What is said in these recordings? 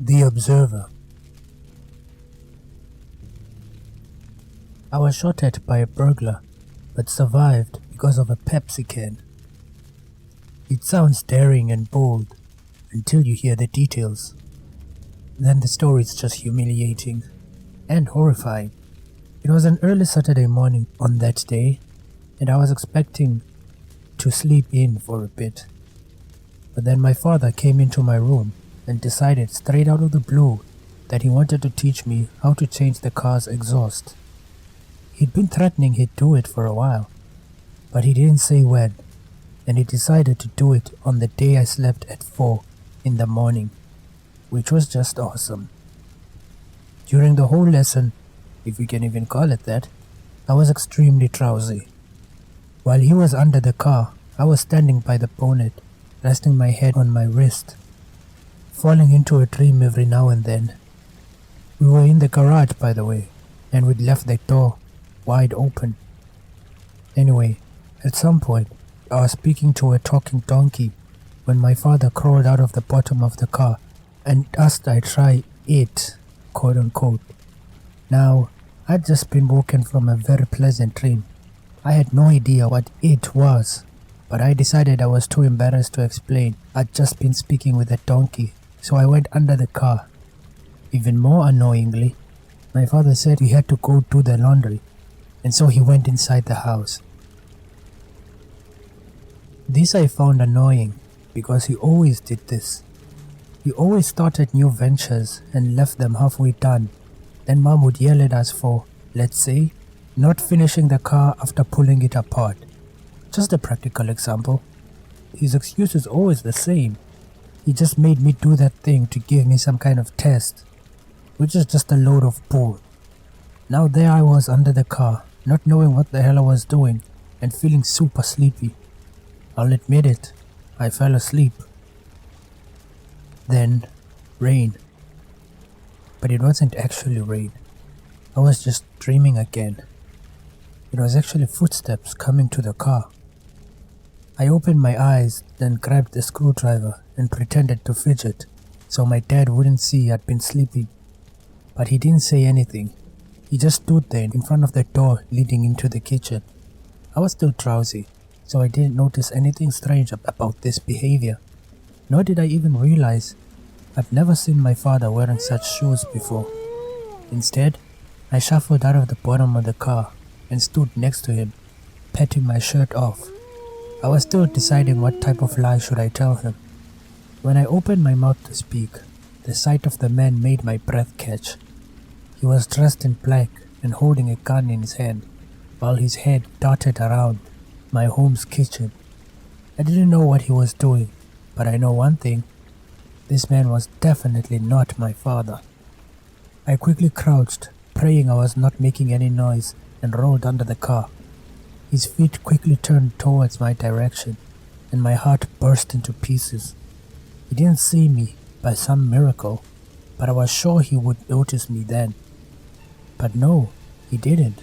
The Observer. I was shot at by a burglar, but survived because of a Pepsi can. It sounds daring and bold until you hear the details. Then the story is just humiliating and horrifying. It was an early Saturday morning on that day, and I was expecting to sleep in for a bit. But then my father came into my room and decided straight out of the blue that he wanted to teach me how to change the car's exhaust. He'd been threatening he'd do it for a while, but he didn't say when, and he decided to do it on the day I slept at 4 in the morning, which was just awesome. During the whole lesson, if you can even call it that, I was extremely drowsy. While he was under the car, I was standing by the bonnet, resting my head on my wrist, falling into a dream every now and then. We were in the garage, by the way, and we'd left the door wide open. Anyway, at some point, I was speaking to a talking donkey when my father crawled out of the bottom of the car and asked I try it, quote unquote. Now, I'd just been woken from a very pleasant dream. I had no idea what it was, but I decided I was too embarrassed to explain. I'd just been speaking with a donkey, so I went under the car. Even more annoyingly, my father said he had to go do the laundry, and so he went inside the house. This I found annoying because he always did this. He always started new ventures and left them halfway done. Then Mom would yell at us for, let's say, not finishing the car after pulling it apart. Just a practical example. His excuse is always the same. He just made me do that thing to give me some kind of test, which is just a load of bull. Now there I was under the car, not knowing what the hell I was doing and feeling super sleepy. I'll admit it, I fell asleep. Then, rain. But it wasn't actually rain. I was just dreaming again. It was actually footsteps coming to the car. I opened my eyes, then grabbed the screwdriver and pretended to fidget so my dad wouldn't see I'd been sleeping. But he didn't say anything. He just stood there in front of the door leading into the kitchen. I was still drowsy, so I didn't notice anything strange about this behavior. Nor did I even realize I've never seen my father wearing such shoes before. Instead, I shuffled out of the bottom of the car and stood next to him, patting my shirt off. I was still deciding what type of lie should I tell him. When I opened my mouth to speak, the sight of the man made my breath catch. He was dressed in black and holding a gun in his hand, while his head darted around my home's kitchen. I didn't know what he was doing, but I know one thing. This man was definitely not my father. I quickly crouched, praying I was not making any noise, and rolled under the car. His feet quickly turned towards my direction, and my heart burst into pieces. He didn't see me by some miracle, but I was sure he would notice me then. But no, he didn't.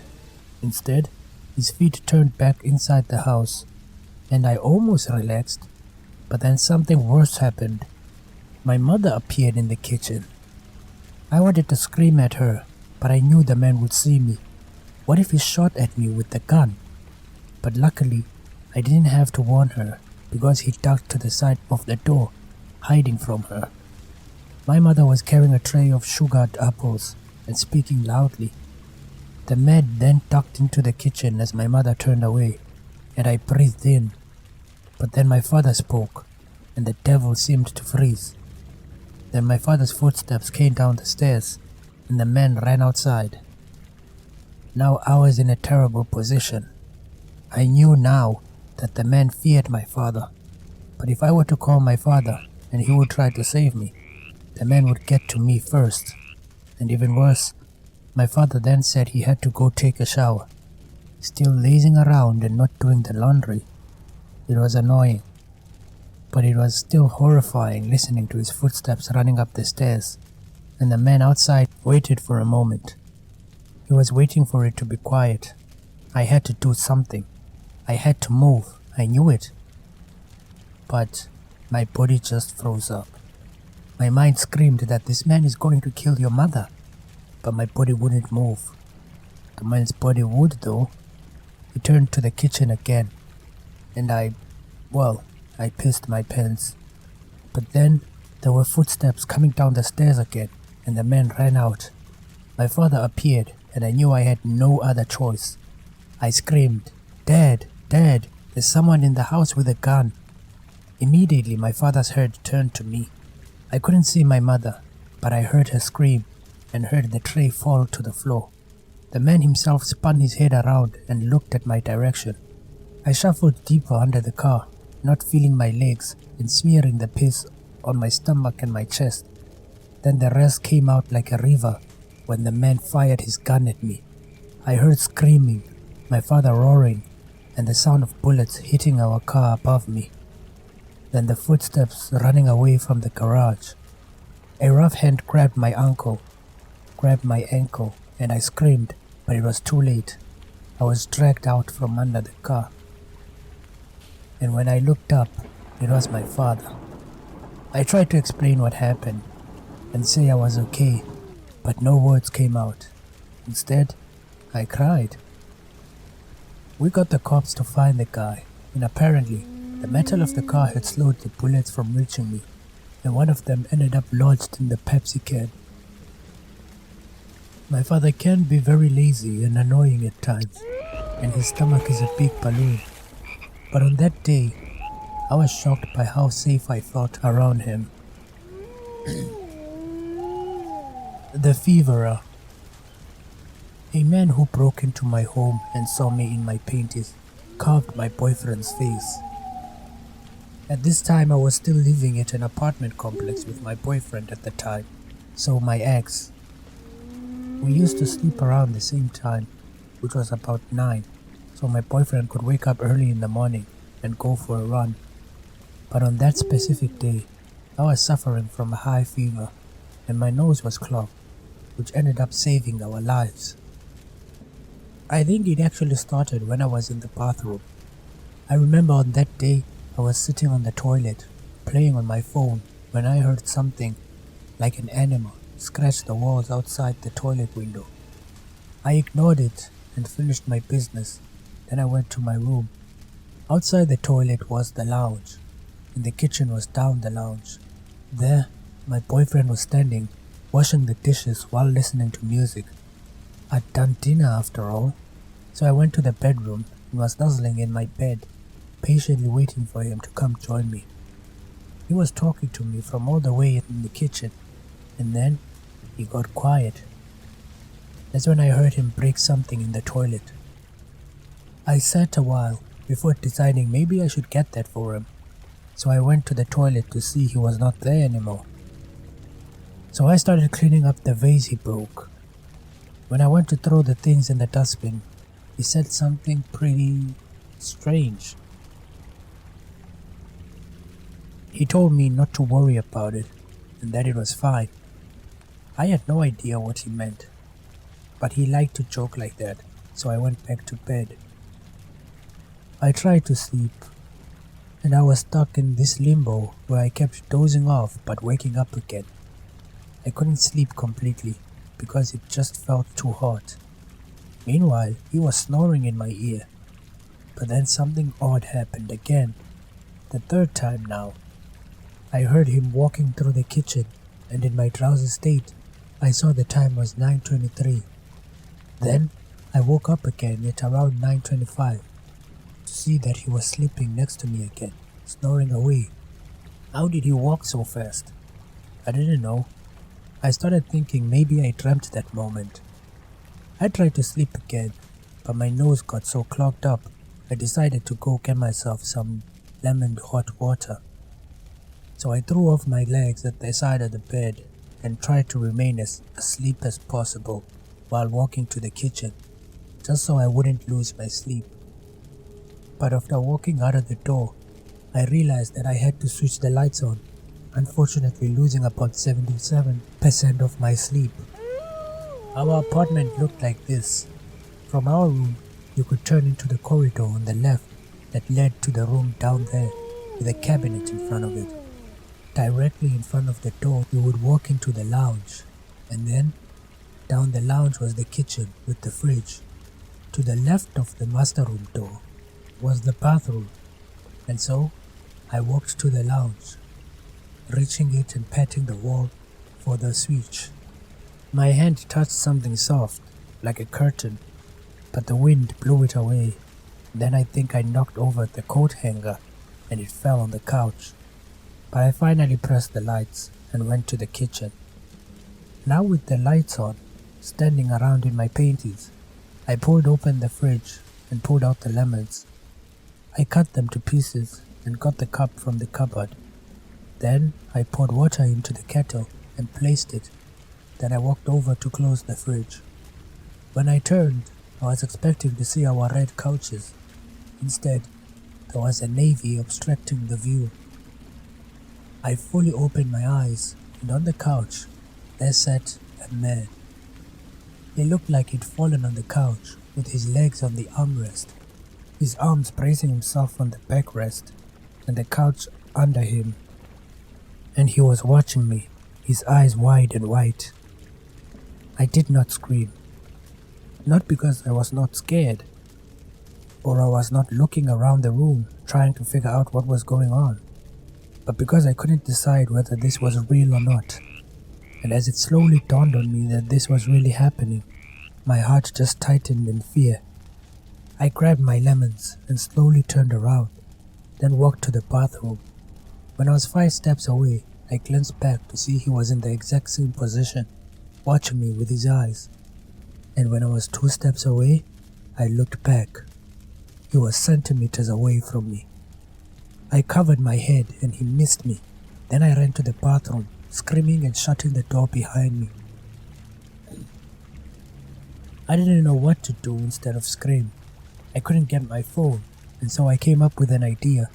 Instead, his feet turned back inside the house, and I almost relaxed, but then something worse happened. My mother appeared in the kitchen. I wanted to scream at her, but I knew the man would see me. What if he shot at me with the gun? But luckily, I didn't have to warn her because he ducked to the side of the door, hiding from her. My mother was carrying a tray of sugared apples and speaking loudly. The man then ducked into the kitchen as my mother turned away, and I breathed in. But then my father spoke, and the devil seemed to freeze. Then my father's footsteps came down the stairs, and the man ran outside. Now I was in a terrible position. I knew now that the man feared my father, but if I were to call my father and he would try to save me, the man would get to me first. And even worse, my father then said he had to go take a shower, still lazing around and not doing the laundry. It was annoying, but it was still horrifying listening to his footsteps running up the stairs, and the man outside waited for a moment. He was waiting for it to be quiet. I had to do something. I had to move. I knew it. But my body just froze up. My mind screamed that this man is going to kill your mother, but my body wouldn't move. The man's body would though. He turned to the kitchen again, and I pissed my pants. But then there were footsteps coming down the stairs again, and the man ran out. My father appeared, and I knew I had no other choice. I screamed, "Dad, Dad, there's someone in the house with a gun." Immediately my father's head turned to me. I couldn't see my mother, but I heard her scream and heard the tray fall to the floor. The man himself spun his head around and looked at my direction. I shuffled deeper under the car, not feeling my legs and smearing the piss on my stomach and my chest. Then the rest came out like a river when the man fired his gun at me. I heard screaming, my father roaring, and the sound of bullets hitting our car above me. Then the footsteps running away from the garage. A rough hand grabbed my ankle, and I screamed, but it was too late. I was dragged out from under the car. And when I looked up, it was my father. I tried to explain what happened and say I was okay, but no words came out. Instead, I cried. We got the cops to find the guy, and apparently, the metal of the car had slowed the bullets from reaching me, and one of them ended up lodged in the Pepsi can. My father can be very lazy and annoying at times, and his stomach is a big balloon. But on that day, I was shocked by how safe I felt around him. The Feverer. A man who broke into my home and saw me in my paintings carved my boyfriend's face. At this time, I was still living at an apartment complex with my boyfriend at the time, so my ex. We used to sleep around the same time, which was about 9, so my boyfriend could wake up early in the morning and go for a run. But on that specific day, I was suffering from a high fever and my nose was clogged, which ended up saving our lives. I think it actually started when I was in the bathroom. I remember on that day, I was sitting on the toilet, playing on my phone, when I heard something like an animal scratch the walls outside the toilet window. I ignored it and finished my business. Then I went to my room. Outside the toilet was the lounge, and the kitchen was down the lounge. There, my boyfriend was standing, washing the dishes while listening to music. I'd done dinner after all, so I went to the bedroom and was nuzzling in my bed, patiently waiting for him to come join me. He was talking to me from all the way in the kitchen, and then he got quiet. That's when I heard him break something in the toilet. I sat a while before deciding maybe I should get that for him, so I went to the toilet to see he was not there anymore. So I started cleaning up the vase he broke. When I went to throw the things in the dustbin, he said something pretty strange. He told me not to worry about it and that it was fine. I had no idea what he meant, but he liked to joke like that, so I went back to bed. I tried to sleep, and I was stuck in this limbo where I kept dozing off but waking up again. I couldn't sleep completely because it just felt too hot. Meanwhile, he was snoring in my ear. But then something odd happened again, the third time now. I heard him walking through the kitchen, and in my drowsy state, I saw the time was 9:23. Then, I woke up again at around 9:25 to see that he was sleeping next to me again, snoring away. How did he walk so fast? I didn't know. I started thinking maybe I dreamt that moment. I tried to sleep again, but my nose got so clogged up, I decided to go get myself some lemon hot water. So I threw off my legs at the side of the bed and tried to remain as asleep as possible while walking to the kitchen, just so I wouldn't lose my sleep. But after walking out of the door, I realized that I had to switch the lights on, unfortunately losing about 77% of my sleep. Our apartment looked like this. From our room, you could turn into the corridor on the left that led to the room down there with a cabinet in front of it. Directly in front of the door, you would walk into the lounge, and then down the lounge was the kitchen with the fridge. To the left of the master room door was the bathroom, and so I walked to the lounge, reaching it and patting the wall for the switch. My hand touched something soft, like a curtain, but the wind blew it away. Then I think I knocked over the coat hanger and it fell on the couch. But I finally pressed the lights and went to the kitchen. Now with the lights on, standing around in my panties, I pulled open the fridge and pulled out the lemons. I cut them to pieces and got the cup from the cupboard. Then I poured water into the kettle and placed it. Then I walked over to close the fridge. When I turned, I was expecting to see our red couches. Instead, there was a navy obstructing the view. I fully opened my eyes, and on the couch, there sat a man. He looked like he'd fallen on the couch with his legs on the armrest, his arms bracing himself on the backrest, and the couch under him. And he was watching me, his eyes wide and white. I did not scream. Not because I was not scared, or I was not looking around the room trying to figure out what was going on, but because I couldn't decide whether this was real or not. And as it slowly dawned on me that this was really happening, my heart just tightened in fear. I grabbed my lemons and slowly turned around, then walked to the bathroom. When I was 5 steps away, I glanced back to see he was in the exact same position, watching me with his eyes. And when I was 2 steps away, I looked back. He was centimeters away from me. I covered my head and he missed me. Then I ran to the bathroom, screaming and shutting the door behind me. I didn't know what to do instead of scream. I couldn't get my phone, and so I came up with an idea.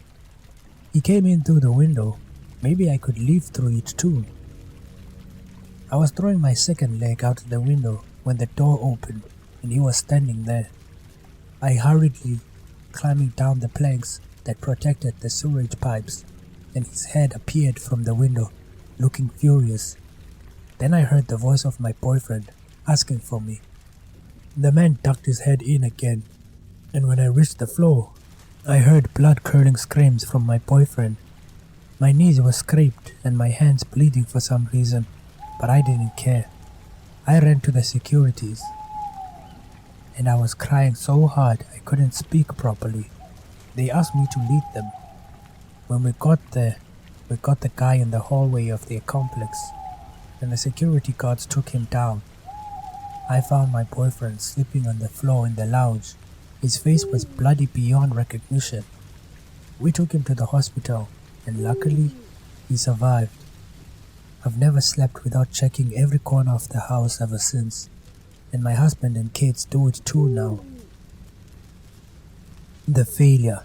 He came in through the window. Maybe I could leave through it too. I was throwing my second leg out the window when the door opened and he was standing there. I hurriedly climbing down the planks that protected the sewage pipes, and his head appeared from the window, looking furious. Then I heard the voice of my boyfriend asking for me. The man ducked his head in again, and when I reached the floor, I heard blood-curdling screams from my boyfriend. My knees were scraped and my hands bleeding for some reason, but I didn't care. I ran to the securities, and I was crying so hard I couldn't speak properly. They asked me to lead them. When we got there, we got the guy in the hallway of the complex, and the security guards took him down. I found my boyfriend sleeping on the floor in the lounge. His face was bloody beyond recognition. We took him to the hospital, and luckily, he survived. I've never slept without checking every corner of the house ever since, and my husband and kids do it too now. The failure.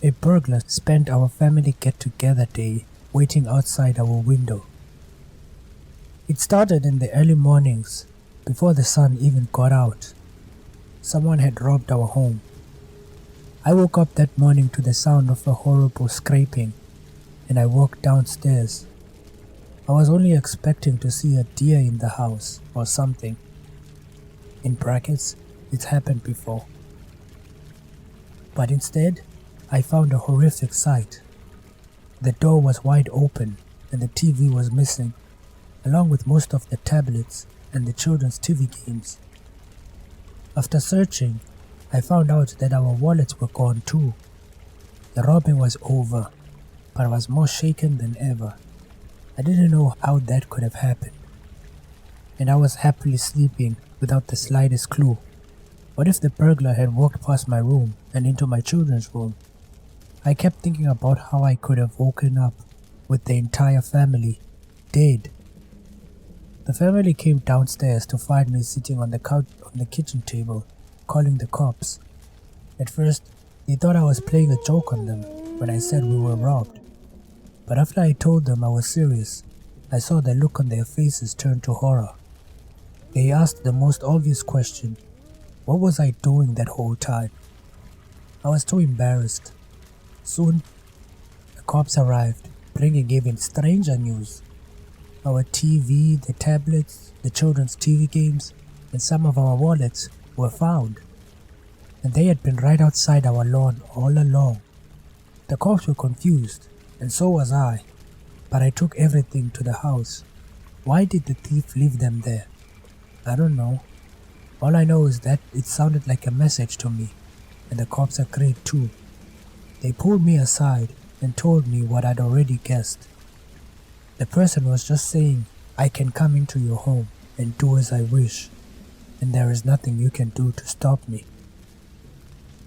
A burglar spent our family get-together day waiting outside our window. It started in the early mornings, before the sun even got out. Someone had robbed our home. I woke up that morning to the sound of a horrible scraping, and I walked downstairs. I was only expecting to see a deer in the house or something. In brackets, it's happened before. But instead, I found a horrific sight. The door was wide open and the TV was missing, along with most of the tablets and the children's TV games. After searching, I found out that our wallets were gone too. The robbing was over, but I was more shaken than ever. I didn't know how that could have happened, and I was happily sleeping without the slightest clue. What if the burglar had walked past my room and into my children's room? I kept thinking about how I could have woken up with the entire family dead. The family came downstairs to find me sitting on the couch on the kitchen table, calling the cops. At first, they thought I was playing a joke on them when I said we were robbed. But after I told them I was serious, I saw the look on their faces turn to horror. They asked the most obvious question: what was I doing that whole time? I was too embarrassed. Soon, the cops arrived bringing even stranger news. Our TV, the tablets, the children's TV games, and some of our wallets were found. And they had been right outside our lawn all along. The cops were confused, and so was I, but I took everything to the house. Why did the thief leave them there? I don't know. All I know is that it sounded like a message to me, and the cops agreed too. They pulled me aside and told me what I'd already guessed. The person was just saying, I can come into your home and do as I wish, and there is nothing you can do to stop me.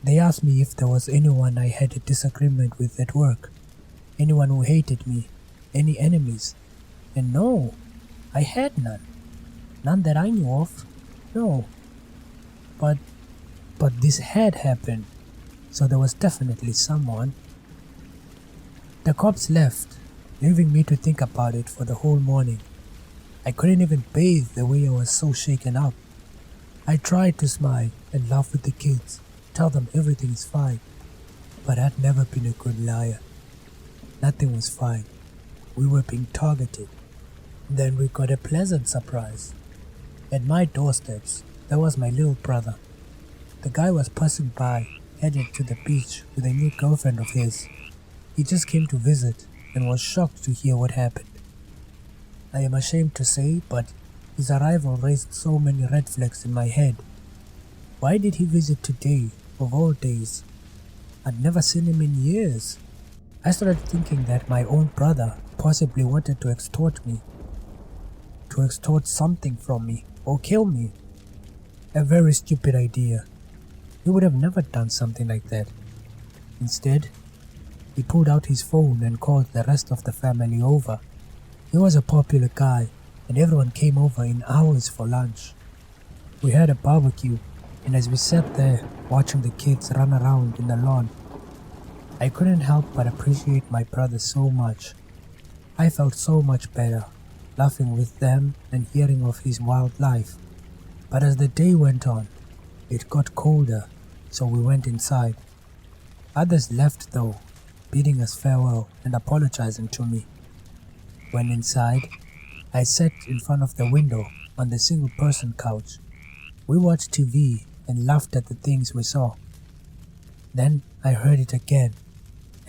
They asked me if there was anyone I had a disagreement with at work, anyone who hated me, any enemies, and no, I had none. None that I knew of, no. But this had happened, so there was definitely someone. The cops left, leaving me to think about it for the whole morning. I couldn't even bathe the way I was so shaken up. I tried to smile and laugh with the kids, tell them everything is fine, but I'd never been a good liar. Nothing was fine. We were being targeted. Then we got a pleasant surprise. At my doorsteps, there was my little brother. The guy was passing by, headed to the beach with a new girlfriend of his. He just came to visit and was shocked to hear what happened. I am ashamed to say, but his arrival raised so many red flags in my head. Why did he visit today, of all days? I'd never seen him in years. I started thinking that my own brother possibly wanted to extort me, to extort something from me, or kill me. A very stupid idea. He would have never done something like that. Instead, he pulled out his phone and called the rest of the family over. He was a popular guy, and everyone came over in hours for lunch. We had a barbecue, and as we sat there watching the kids run around in the lawn, I couldn't help but appreciate my brother so much. I felt so much better, laughing with them and hearing of his wild life. But as the day went on, it got colder, so we went inside. Others left though, bidding us farewell and apologizing to me. When inside, I sat in front of the window on the single-person couch. We watched TV and laughed at the things we saw. Then I heard it again,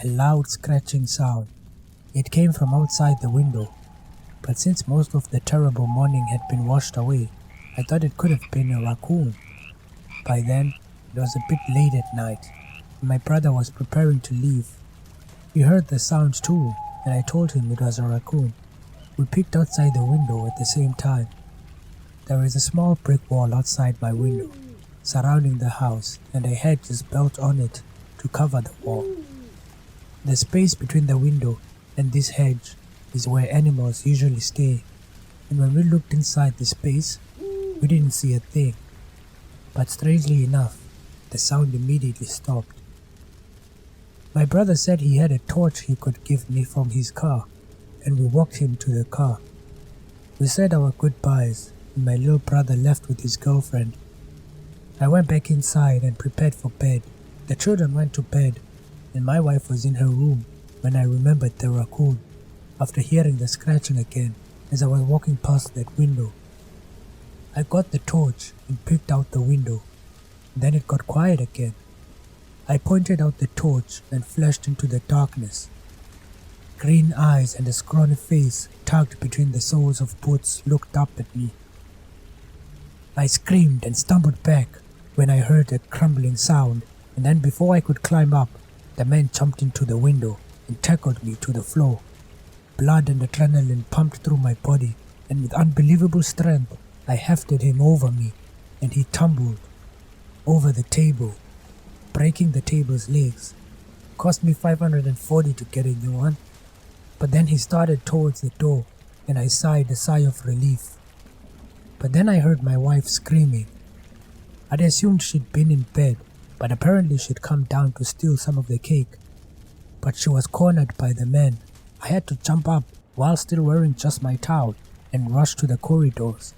a loud scratching sound. It came from outside the window, but since most of the terrible morning had been washed away, I thought it could have been a raccoon. By then, it was a bit late at night, and my brother was preparing to leave. He heard the sound too, and I told him it was a raccoon. We peeked outside the window at the same time. There is a small brick wall outside my window, surrounding the house, and a hedge is built on it to cover the wall. The space between the window and this hedge is where animals usually stay, and when we looked inside the space, we didn't see a thing. But strangely enough, the sound immediately stopped. My brother said he had a torch he could give me from his car, and we walked him to the car. We said our goodbyes, and my little brother left with his girlfriend. I went back inside and prepared for bed. The children went to bed, and my wife was in her room when I remembered the raccoon, after hearing the scratching again as I was walking past that window. I got the torch and peeked out the window. Then it got quiet again. I pointed out the torch and flashed into the darkness. Green eyes and a scrawny face tugged between the soles of boots looked up at me. I screamed and stumbled back when I heard a crumbling sound, and then before I could climb up, the man jumped into the window and tackled me to the floor. Blood and adrenaline pumped through my body, and with unbelievable strength, I hefted him over me, and he tumbled over the table, breaking the table's legs. Cost me $540 to get a new one. But then he started towards the door, and I sighed a sigh of relief. But then I heard my wife screaming. I'd assumed she'd been in bed, but apparently she'd come down to steal some of the cake. But she was cornered by the man. I had to jump up while still wearing just my towel and rush to the corridors.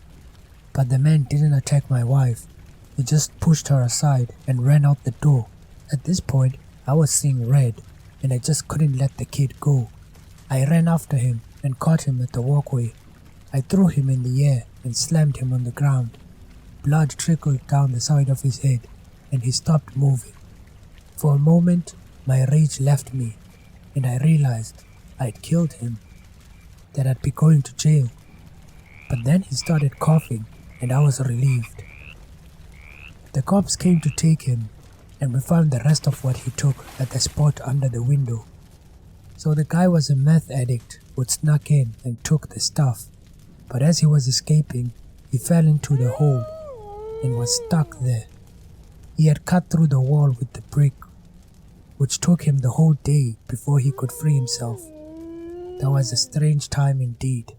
But the man didn't attack my wife. He just pushed her aside and ran out the door. At this point, I was seeing red, and I just couldn't let the kid go. I ran after him and caught him at the walkway. I threw him in the air and slammed him on the ground. Blood trickled down the side of his head, and he stopped moving. For a moment, my rage left me, and I realized I'd killed him, that I'd be going to jail. But then he started coughing, and I was relieved. The cops came to take him, and we found the rest of what he took at the spot under the window. So the guy was a meth addict who'd snuck in and took the stuff, but as he was escaping, he fell into the hole and was stuck there. He had cut through the wall with the brick, which took him the whole day before he could free himself. That was a strange time indeed.